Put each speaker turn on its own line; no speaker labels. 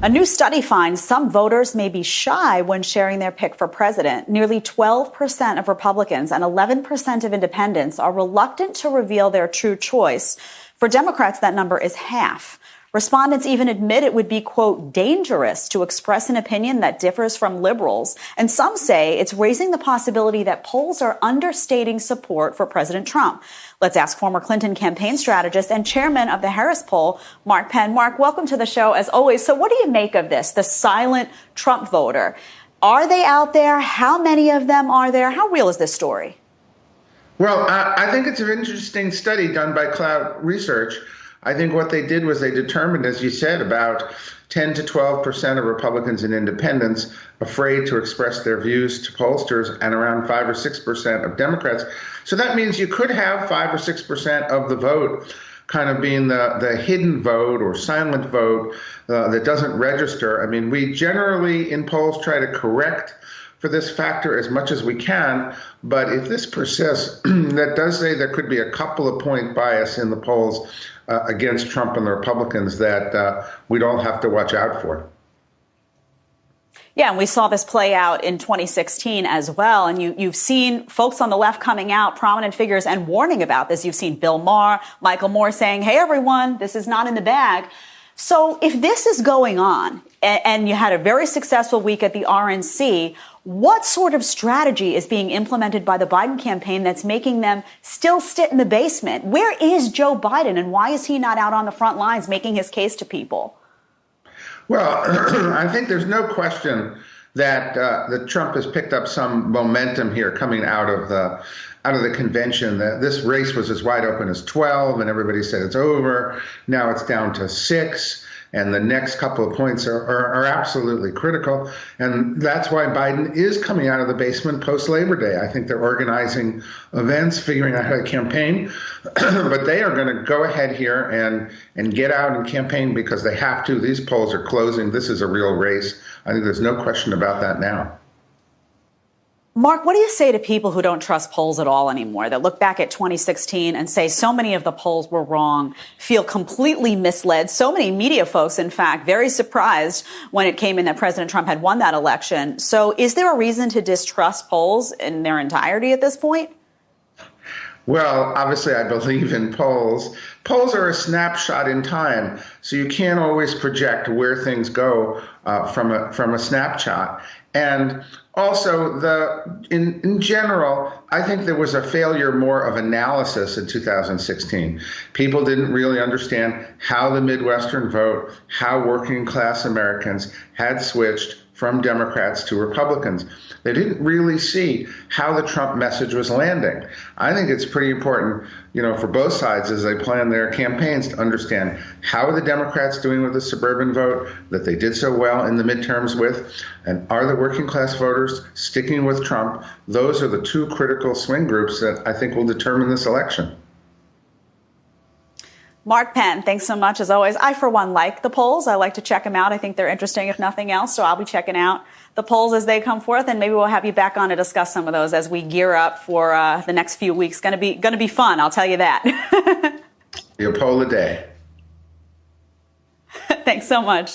A new study finds some voters may be shy when sharing their pick for president. Nearly 12% of Republicans and 11% of independents are reluctant to reveal their true choice. For Democrats, that number is half. Respondents even admit it would be, quote, dangerous to express an opinion that differs from liberals. And some say it's raising the possibility that polls are understating support for President Trump. Let's ask former Clinton campaign strategist and chairman of the Harris poll, Mark Penn. Mark, welcome to the show as always. So what do you make of this, the silent Trump voter? Are they out there? How many of them are there? How real is this story?
Well, I think it's an interesting study done by Cloud Research. I think what they did was they determined, as you said, about 10 to 12% of Republicans and independents afraid to express their views to pollsters, and around 5 or 6% of Democrats. So that means you could have 5 or 6% of the vote kind of being the hidden vote or silent vote that doesn't register. I mean, we generally in polls try to correct for this factor as much as we can. But if this persists, that does say there could be a couple of point bias in the polls against Trump and the Republicans that we'd all have to watch out for.
Yeah, and we saw this play out in 2016 as well. And you've seen folks on the left coming out, prominent figures, and warning about this. You've seen Bill Maher, Michael Moore saying, hey, everyone, this is not in the bag. So if this is going on and you had a very successful week at the RNC, what sort of strategy is being implemented by the Biden campaign that's making them still sit in the basement? Where is Joe Biden, and why is he not out on the front lines making his case to people?
Well, I think there's no question that Trump has picked up some momentum here coming out of the convention. That this race was as wide open as 12, and everybody said it's over. Now it's down to 6. And the next couple of points are absolutely critical. And that's why Biden is coming out of the basement post-Labor Day. I think they're organizing events, figuring out how to campaign. But they are going to go ahead here and get out and campaign because they have to. These polls are closing. This is a real race. I think there's no question about that now.
Mark, what do you say to people who don't trust polls at all anymore, that look back at 2016 and say so many of the polls were wrong, feel completely misled? So many media folks, in fact, very surprised when it came in that President Trump had won that election. So is there a reason to distrust polls in their entirety at this point?
Well, obviously, I believe in polls. Polls are a snapshot in time, so you can't always project where things go from a snapshot. And also, in general, I think there was a failure more of analysis in 2016. People didn't really understand how the Midwestern vote, how working class Americans had switched from Democrats to Republicans. They didn't really see how the Trump message was landing. I think it's pretty important, for both sides as they plan their campaigns to understand how are the Democrats doing with the suburban vote that they did so well in the midterms with, and are the working class voters sticking with Trump? Those are the two critical swing groups that I think will determine this election.
Mark Penn, thanks so much as always. I, for one, like the polls. I like to check them out. I think they're interesting, if nothing else. So I'll be checking out the polls as they come forth, and maybe we'll have you back on to discuss some of those as we gear up for the next few weeks. Going to be fun, I'll tell you that.
Your poll a day.
Thanks so much.